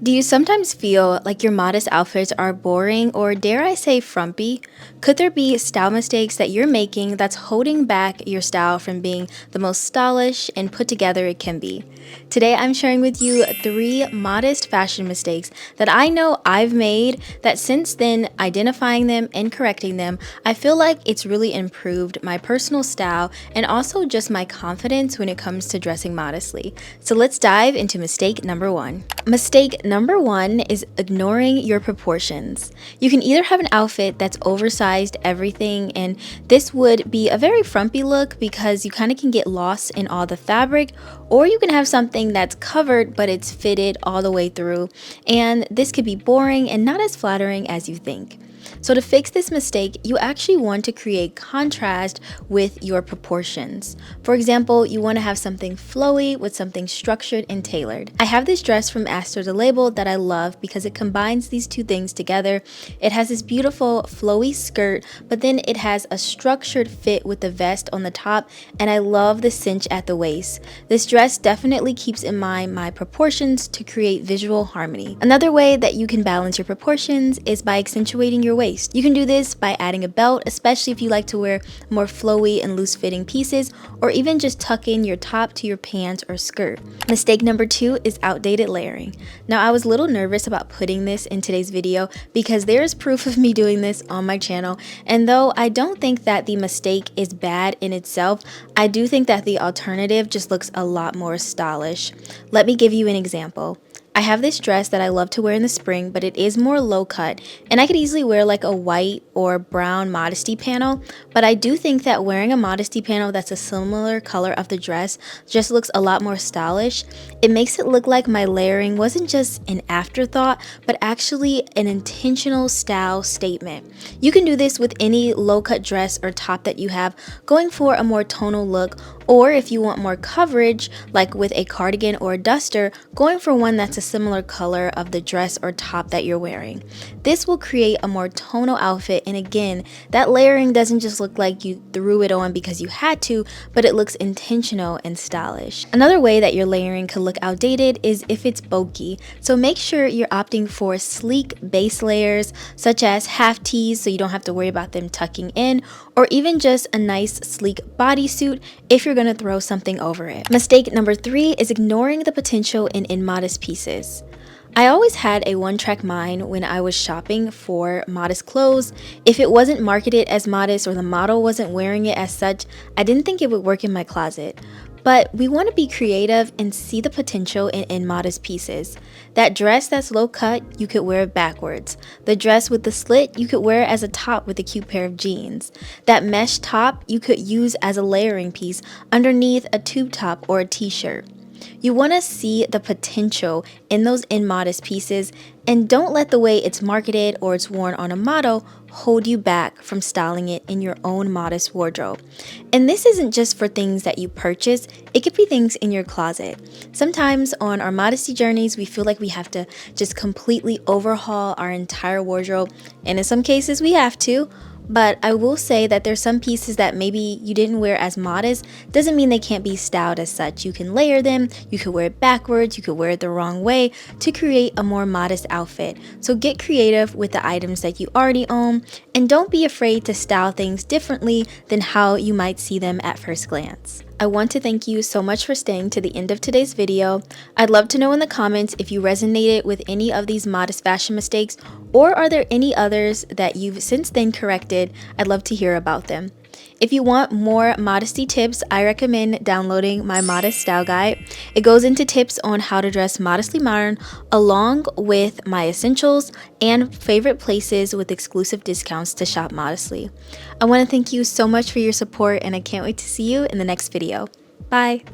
Do you sometimes feel like your modest outfits are boring or, dare I say, frumpy? Could there be style mistakes that you're making that's holding back your style from being the most stylish and put together it can be? Today, I'm sharing with you 3 modest fashion mistakes that I know I've made that since then, identifying them and correcting them, I feel like it's really improved my personal style and also just my confidence when it comes to dressing modestly. So let's dive into mistake number 1. Mistake number 1 is ignoring your proportions. You can either have an outfit that's oversized everything, and this would be a very frumpy look because you kind of can get lost in all the fabric, or you can have something that's covered but it's fitted all the way through, and this could be boring and not as flattering as you think. So to fix this mistake, you actually want to create contrast with your proportions. For example, you want to have something flowy with something structured and tailored. I have this dress from Aster the Label that I love because it combines these two things together. It has this beautiful flowy skirt, but then it has a structured fit with the vest on the top, and I love the cinch at the waist. This dress definitely keeps in mind my proportions to create visual harmony. Another way that you can balance your proportions is by accentuating your waist. You can do this by adding a belt, especially if you like to wear more flowy and loose fitting pieces, or even just tuck in your top to your pants or skirt. Mistake number 2 is outdated layering. Now, I was a little nervous about putting this in today's video because there is proof of me doing this on my channel, and though I don't think that the mistake is bad in itself, I do think that the alternative just looks a lot more stylish. Let me give you an example. I have this dress that I love to wear in the spring, but it is more low cut, and I could easily wear like a white or brown modesty panel, but I do think that wearing a modesty panel that's a similar color of the dress just looks a lot more stylish. It makes it look like my layering wasn't just an afterthought, but actually an intentional style statement. You can do this with any low cut dress or top that you have, going for a more tonal look, or if you want more coverage, like with a cardigan or a duster, going for one that's a similar color of the dress or top that you're wearing. This will create a more tonal outfit, and again, that layering doesn't just look like you threw it on because you had to, but it looks intentional and stylish. Another way that your layering could look outdated is if it's bulky, so make sure you're opting for sleek base layers such as half tees so you don't have to worry about them tucking in, or even just a nice sleek bodysuit if you're going to throw something over it. Mistake number 3 is ignoring the potential in immodest pieces. I always had a one-track mind when I was shopping for modest clothes. If it wasn't marketed as modest or the model wasn't wearing it as such, I didn't think it would work in my closet. But we want to be creative and see the potential in modest pieces. That dress that's low cut, you could wear it backwards. The dress with the slit, you could wear it as a top with a cute pair of jeans. That mesh top, you could use as a layering piece underneath a tube top or a t-shirt. You want to see the potential in those immodest pieces, and don't let the way it's marketed or it's worn on a model hold you back from styling it in your own modest wardrobe. And this isn't just for things that you purchase, it could be things in your closet. Sometimes on our modesty journeys, we feel like we have to just completely overhaul our entire wardrobe, and in some cases we have to. But I will say that there's some pieces that maybe you didn't wear as modest, doesn't mean they can't be styled as such. You can layer them, you could wear it backwards, you could wear it the wrong way to create a more modest outfit. So get creative with the items that you already own, and don't be afraid to style things differently than how you might see them at first glance. I want to thank you so much for staying to the end of today's video. I'd love to know in the comments if you resonated with any of these modest fashion mistakes, or are there any others that you've since then corrected? I'd love to hear about them. If you want more modesty tips, I recommend downloading my Modest Style Guide. It goes into tips on how to dress modestly modern, along with my essentials and favorite places with exclusive discounts to shop modestly. I want to thank you so much for your support, and I can't wait to see you in the next video. Bye!